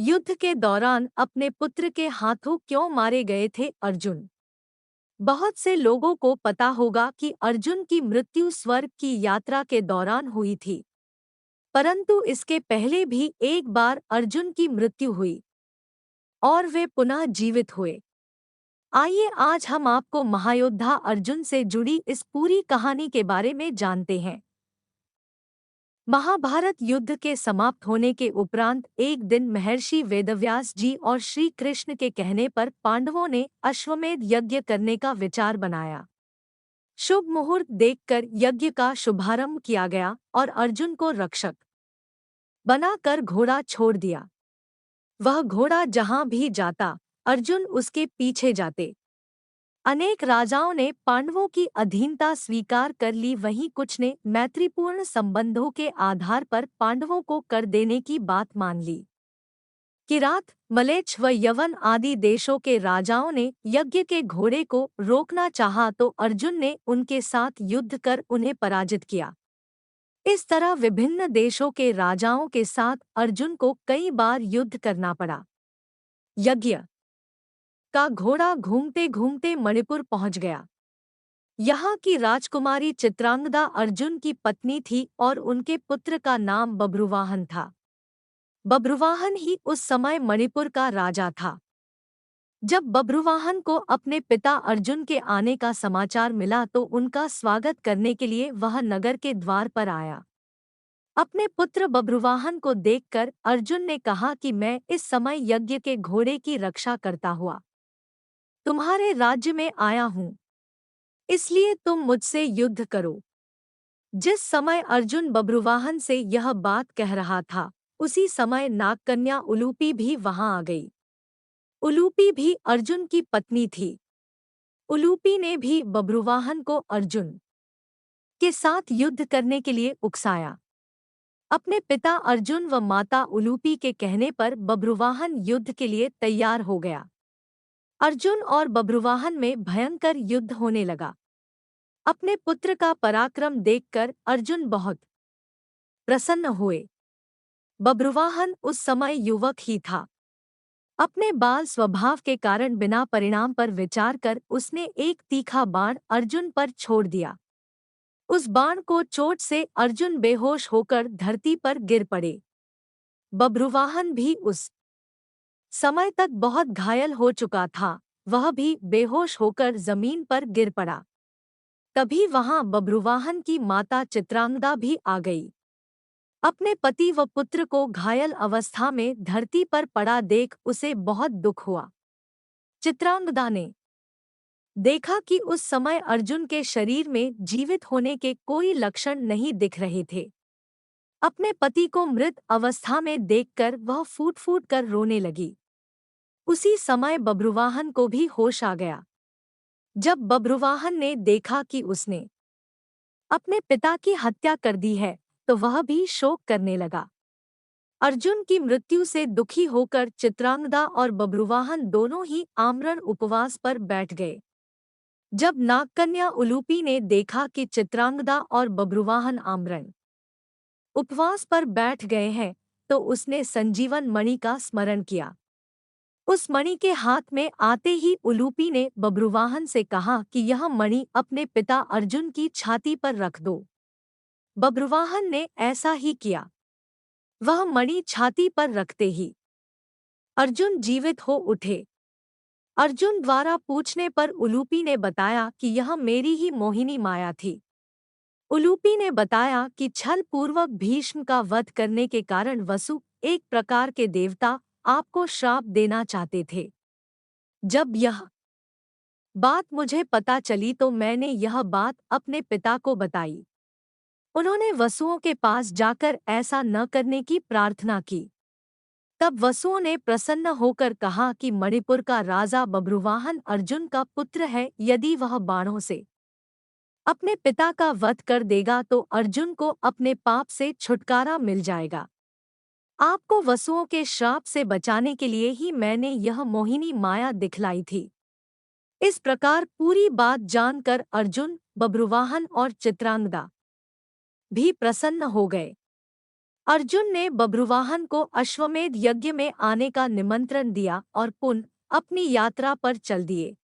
युद्ध के दौरान अपने पुत्र के हाथों क्यों मारे गए थे अर्जुन? बहुत से लोगों को पता होगा कि अर्जुन की मृत्यु स्वर्ग की यात्रा के दौरान हुई थी, परंतु इसके पहले भी एक बार अर्जुन की मृत्यु हुई और वे पुनः जीवित हुए। आइए आज हम आपको महायोद्धा अर्जुन से जुड़ी इस पूरी कहानी के बारे में जानते हैं। महाभारत युद्ध के समाप्त होने के उपरांत एक दिन महर्षि वेदव्यास जी और श्री कृष्ण के कहने पर पांडवों ने अश्वमेध यज्ञ करने का विचार बनाया। शुभ मुहूर्त देखकर यज्ञ का शुभारंभ किया गया और अर्जुन को रक्षक बनाकर घोड़ा छोड़ दिया। वह घोड़ा जहां भी जाता, अर्जुन उसके पीछे जाते। अनेक राजाओं ने पांडवों की अधीनता स्वीकार कर ली, वहीं कुछ ने मैत्रीपूर्ण संबंधों के आधार पर पांडवों को कर देने की बात मान ली। किरात, मलेच्छ व यवन आदि देशों के राजाओं ने यज्ञ के घोड़े को रोकना चाहा तो अर्जुन ने उनके साथ युद्ध कर उन्हें पराजित किया। इस तरह विभिन्न देशों के राजाओं के साथ अर्जुन को कई बार युद्ध करना पड़ा। यज्ञ का घोड़ा घूमते घूमते मणिपुर पहुंच गया। यहाँ की राजकुमारी चित्रांगदा अर्जुन की पत्नी थी और उनके पुत्र का नाम बभ्रुवाहन था। बभ्रुवाहन ही उस समय मणिपुर का राजा था। जब बभ्रुवाहन को अपने पिता अर्जुन के आने का समाचार मिला तो उनका स्वागत करने के लिए वह नगर के द्वार पर आया। अपने पुत्र बभ्रुवाहन को देखकर अर्जुन ने कहा कि मैं इस समय यज्ञ के घोड़े की रक्षा करता हुआ तुम्हारे राज्य में आया हूँ, इसलिए तुम मुझसे युद्ध करो। जिस समय अर्जुन बभ्रुवाहन से यह बात कह रहा था, उसी समय नागकन्या उलूपी भी वहां आ गई। उलूपी भी अर्जुन की पत्नी थी। उलूपी ने भी बभ्रुवाहन को अर्जुन के साथ युद्ध करने के लिए उकसाया। अपने पिता अर्जुन व माता उलूपी के कहने पर बभ्रुवाहन युद्ध के लिए तैयार हो गया। अर्जुन और बभ्रुवाहन में भयंकर युद्ध होने लगा। अपने पुत्र का पराक्रम देखकर अर्जुन बहुत प्रसन्न हुए। बभ्रुवाहन उस समय युवक ही था। अपने बाल स्वभाव के कारण बिना परिणाम पर विचार कर उसने एक तीखा बाण अर्जुन पर छोड़ दिया। उस बाण को चोट से अर्जुन बेहोश होकर धरती पर गिर पड़े। बभ्रुवाहन भी उस समय तक बहुत घायल हो चुका था, वह भी बेहोश होकर जमीन पर गिर पड़ा। तभी वहां बभ्रुवाहन की माता चित्रांगदा भी आ गई। अपने पति व पुत्र को घायल अवस्था में धरती पर पड़ा देख उसे बहुत दुख हुआ। चित्रांगदा ने देखा कि उस समय अर्जुन के शरीर में जीवित होने के कोई लक्षण नहीं दिख रहे थे। अपने पति को मृत अवस्था में देखकर वह फूट फूट कर रोने लगी। उसी समय बभ्रुवाहन को भी होश आ गया। जब बभ्रुवाहन ने देखा कि उसने अपने पिता की हत्या कर दी है, तो वह भी शोक करने लगा। अर्जुन की मृत्यु से दुखी होकर चित्रांगदा और बभ्रुवाहन दोनों ही आमरण उपवास पर बैठ गए। जब नागकन्या उलूपी ने देखा कि चित्रांगदा और बभ्रुवाहन आमरण उपवास पर बैठ गए हैं, तो उसने संजीवन मणि का स्मरण किया। उस मणि के हाथ में आते ही उलूपी ने बभ्रुवाहन से कहा कि यह मणि अपने पिता अर्जुन की छाती पर रख दो। बभ्रुवाहन ने ऐसा ही किया। वह मणि छाती पर रखते ही अर्जुन जीवित हो उठे। अर्जुन द्वारा पूछने पर उलूपी ने बताया कि यह मेरी ही मोहिनी माया थी। उलूपी ने बताया कि छल पूर्वक भीष्म का वध करने के कारण वसु, एक प्रकार के देवता, आपको श्राप देना चाहते थे। जब यह बात मुझे पता चली तो मैंने यह बात अपने पिता को बताई। उन्होंने वसुओं के पास जाकर ऐसा न करने की प्रार्थना की। तब वसुओं ने प्रसन्न होकर कहा कि मणिपुर का राजा बभ्रुवाहन अर्जुन का पुत्र है। यदि वह बाणों से अपने पिता का वध कर देगा तो अर्जुन को अपने पाप से छुटकारा मिल जाएगा। आपको वसुओं के श्राप से बचाने के लिए ही मैंने यह मोहिनी माया दिखलाई थी। इस प्रकार पूरी बात जानकर अर्जुन, बभ्रुवाहन और चित्रांगदा भी प्रसन्न हो गए। अर्जुन ने बभ्रुवाहन को अश्वमेध यज्ञ में आने का निमंत्रण दिया और पुनः अपनी यात्रा पर चल दिए।